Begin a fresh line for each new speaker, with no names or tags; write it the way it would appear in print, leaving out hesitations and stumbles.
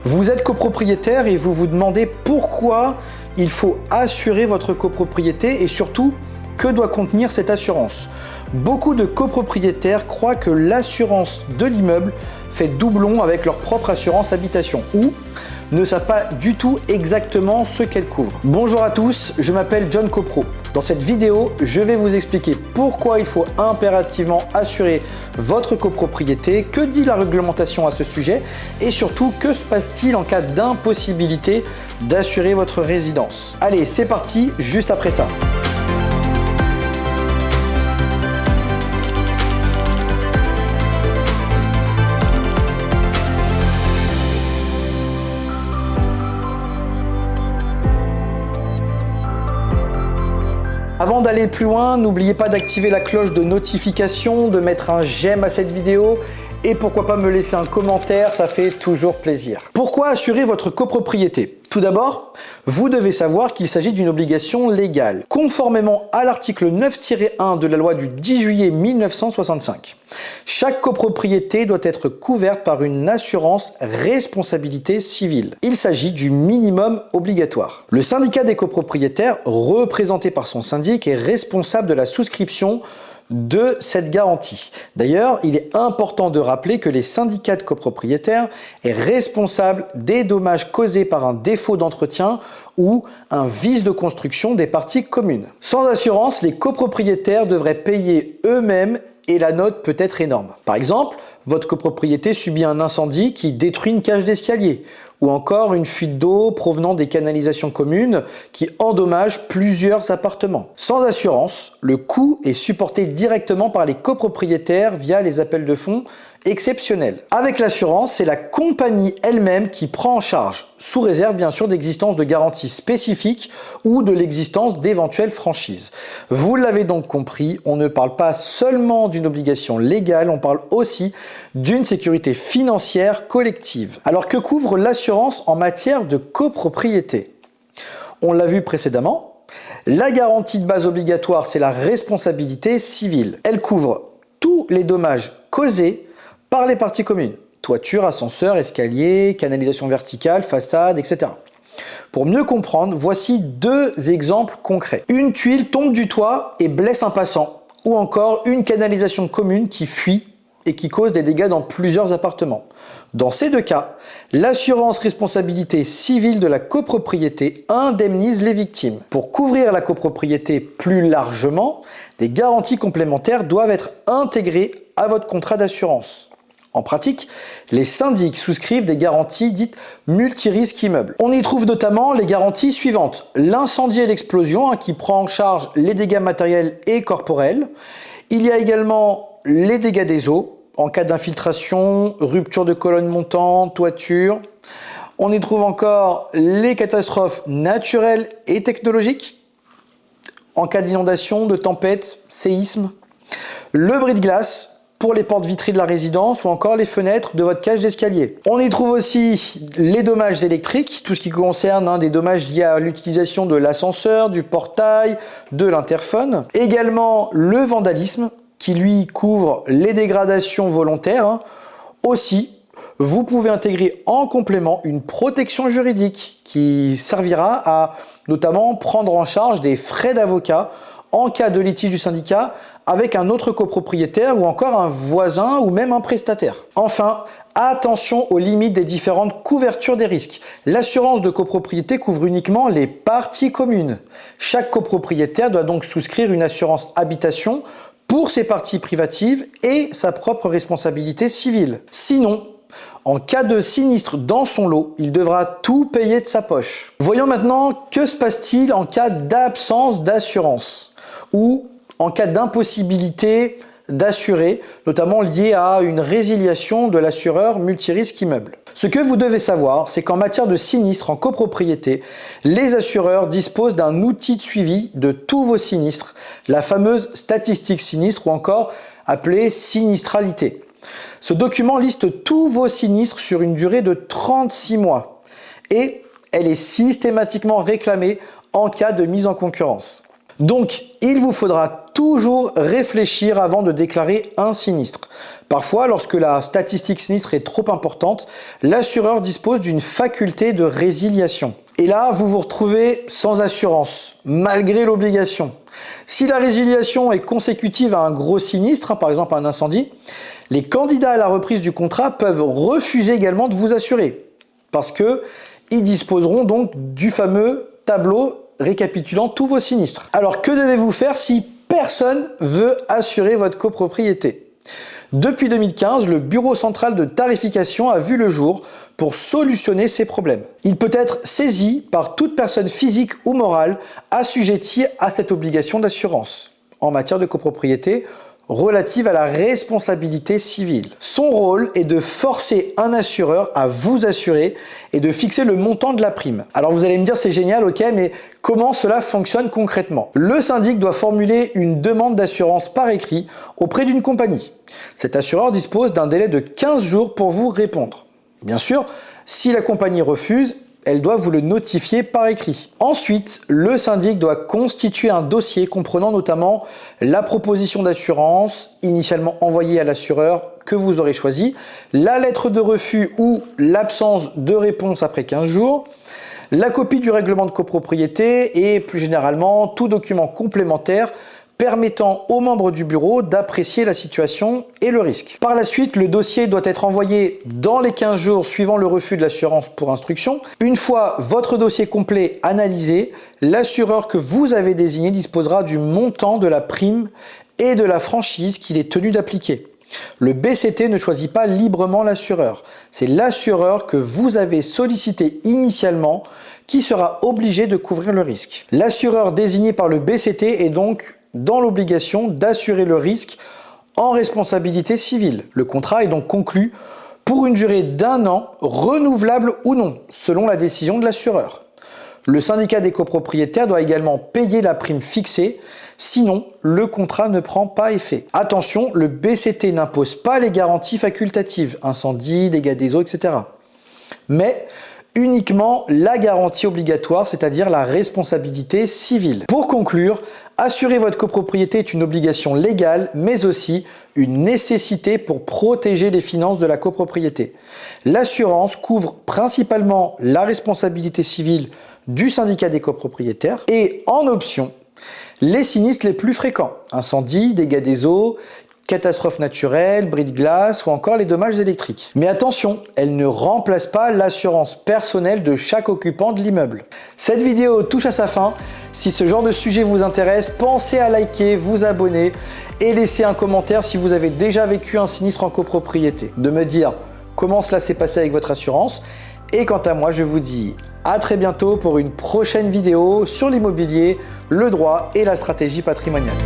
Vous êtes copropriétaire et vous vous demandez pourquoi il faut assurer votre copropriété et surtout, que doit contenir cette assurance? Beaucoup de copropriétaires croient que l'assurance de l'immeuble fait doublon avec leur propre assurance habitation ou ne savent pas du tout exactement ce qu'elle couvre. Bonjour à tous, je m'appelle John Copro. Dans cette vidéo, je vais vous expliquer pourquoi il faut impérativement assurer votre copropriété, que dit la réglementation à ce sujet et surtout que se passe-t-il en cas d'impossibilité d'assurer votre résidence. Allez, c'est parti, juste après ça. Avant d'aller plus loin, n'oubliez pas d'activer la cloche de notification, de mettre un j'aime à cette vidéo et pourquoi pas me laisser un commentaire, ça fait toujours plaisir. Pourquoi assurer votre copropriété? Tout d'abord, vous devez savoir qu'il s'agit d'une obligation légale, conformément à l'article 9-1 de la loi du 10 juillet 1965. Chaque copropriété doit être couverte par une assurance responsabilité civile. Il s'agit du minimum obligatoire. Le syndicat des copropriétaires, représenté par son syndic, est responsable de la souscription de cette garantie. D'ailleurs, il est important de rappeler que les syndicats de copropriétaires est responsable des dommages causés par un défaut d'entretien ou un vice de construction des parties communes. Sans assurance, les copropriétaires devraient payer eux-mêmes et la note peut être énorme. Par exemple, votre copropriété subit un incendie qui détruit une cage d'escalier ou encore une fuite d'eau provenant des canalisations communes qui endommage plusieurs appartements. Sans assurance, le coût est supporté directement par les copropriétaires via les appels de fonds exceptionnels. Avec l'assurance, c'est la compagnie elle-même qui prend en charge, sous réserve bien sûr d'existence de garanties spécifiques ou de l'existence d'éventuelles franchises. Vous l'avez donc compris, on ne parle pas seulement d'une obligation légale, on parle aussi d'une sécurité financière collective. Alors que couvre l'assurance en matière de copropriété? On l'a vu précédemment, la garantie de base obligatoire, c'est la responsabilité civile. Elle couvre tous les dommages causés par les parties communes. Toiture, ascenseur, escalier, canalisation verticale, façade, etc. Pour mieux comprendre, voici deux exemples concrets. Une tuile tombe du toit et blesse un passant, ou encore une canalisation commune qui fuit et qui cause des dégâts dans plusieurs appartements. Dans ces deux cas, l'assurance responsabilité civile de la copropriété indemnise les victimes. Pour couvrir la copropriété plus largement, des garanties complémentaires doivent être intégrées à votre contrat d'assurance. En pratique, les syndics souscrivent des garanties dites multirisques immeubles. On y trouve notamment les garanties suivantes. L'incendie et l'explosion qui prend en charge les dégâts matériels et corporels. Il y a également les dégâts des eaux en cas d'infiltration, rupture de colonne montante, toiture. On y trouve encore les catastrophes naturelles et technologiques en cas d'inondation, de tempête, séisme. Le bris de glace pour les portes vitrées de la résidence ou encore les fenêtres de votre cage d'escalier. On y trouve aussi les dommages électriques, tout ce qui concerne des dommages liés à l'utilisation de l'ascenseur, du portail, de l'interphone. Également le vandalisme qui lui couvre les dégradations volontaires. Aussi, vous pouvez intégrer en complément une protection juridique qui servira à notamment prendre en charge des frais d'avocat en cas de litige du syndicat avec un autre copropriétaire ou encore un voisin ou même un prestataire. Enfin, attention aux limites des différentes couvertures des risques. L'assurance de copropriété couvre uniquement les parties communes. Chaque copropriétaire doit donc souscrire une assurance habitation pour ses parties privatives et sa propre responsabilité civile. Sinon, en cas de sinistre dans son lot, il devra tout payer de sa poche. Voyons maintenant que se passe-t-il en cas d'absence d'assurance ou en cas d'impossibilité d'assurer, notamment lié à une résiliation de l'assureur multirisque immeuble. Ce que vous devez savoir, c'est qu'en matière de sinistre en copropriété, les assureurs disposent d'un outil de suivi de tous vos sinistres, la fameuse statistique sinistre ou encore appelée sinistralité. Ce document liste tous vos sinistres sur une durée de 36 mois et elle est systématiquement réclamée en cas de mise en concurrence. Donc, il vous faudra toujours réfléchir avant de déclarer un sinistre. Parfois, lorsque la statistique sinistre est trop importante, l'assureur dispose d'une faculté de résiliation. Et là, vous vous retrouvez sans assurance, malgré l'obligation. Si la résiliation est consécutive à un gros sinistre, par exemple un incendie, les candidats à la reprise du contrat peuvent refuser également de vous assurer, parce qu'ils disposeront donc du fameux tableau récapitulant tous vos sinistres. Alors que devez-vous faire si personne veut assurer votre copropriété? Depuis 2015, le Bureau central de tarification a vu le jour pour solutionner ces problèmes. Il peut être saisi par toute personne physique ou morale assujettie à cette obligation d'assurance en matière de copropriété relative à la responsabilité civile. Son rôle est de forcer un assureur à vous assurer et de fixer le montant de la prime. Alors vous allez me dire c'est génial, ok, mais comment cela fonctionne concrètement? Le syndic doit formuler une demande d'assurance par écrit auprès d'une compagnie. Cet assureur dispose d'un délai de 15 jours pour vous répondre. Bien sûr, si la compagnie refuse, elle doit vous le notifier par écrit. Ensuite, le syndic doit constituer un dossier comprenant notamment la proposition d'assurance initialement envoyée à l'assureur que vous aurez choisi, la lettre de refus ou l'absence de réponse après 15 jours, la copie du règlement de copropriété et plus généralement tout document complémentaire permettant aux membres du bureau d'apprécier la situation et le risque. Par la suite, le dossier doit être envoyé dans les 15 jours suivant le refus de l'assurance pour instruction. Une fois votre dossier complet analysé, l'assureur que vous avez désigné disposera du montant de la prime et de la franchise qu'il est tenu d'appliquer. Le BCT ne choisit pas librement l'assureur. C'est l'assureur que vous avez sollicité initialement qui sera obligé de couvrir le risque. L'assureur désigné par le BCT est donc dans l'obligation d'assurer le risque en responsabilité civile. Le contrat est donc conclu pour une durée d'1 an, renouvelable ou non, selon la décision de l'assureur. Le syndicat des copropriétaires doit également payer la prime fixée, sinon le contrat ne prend pas effet. Attention, le BCT n'impose pas les garanties facultatives, incendie, dégâts des eaux, etc. Mais uniquement la garantie obligatoire, c'est-à-dire la responsabilité civile. Pour conclure, assurer votre copropriété est une obligation légale, mais aussi une nécessité pour protéger les finances de la copropriété. L'assurance couvre principalement la responsabilité civile du syndicat des copropriétaires et, en option, les sinistres les plus fréquents, incendie, dégâts des eaux, catastrophes naturelles, bris de glace ou encore les dommages électriques. Mais attention, elle ne remplace pas l'assurance personnelle de chaque occupant de l'immeuble. Cette vidéo touche à sa fin. Si ce genre de sujet vous intéresse, pensez à liker, vous abonner et laisser un commentaire si vous avez déjà vécu un sinistre en copropriété. De me dire comment cela s'est passé avec votre assurance. Et quant à moi, je vous dis à très bientôt pour une prochaine vidéo sur l'immobilier, le droit et la stratégie patrimoniale.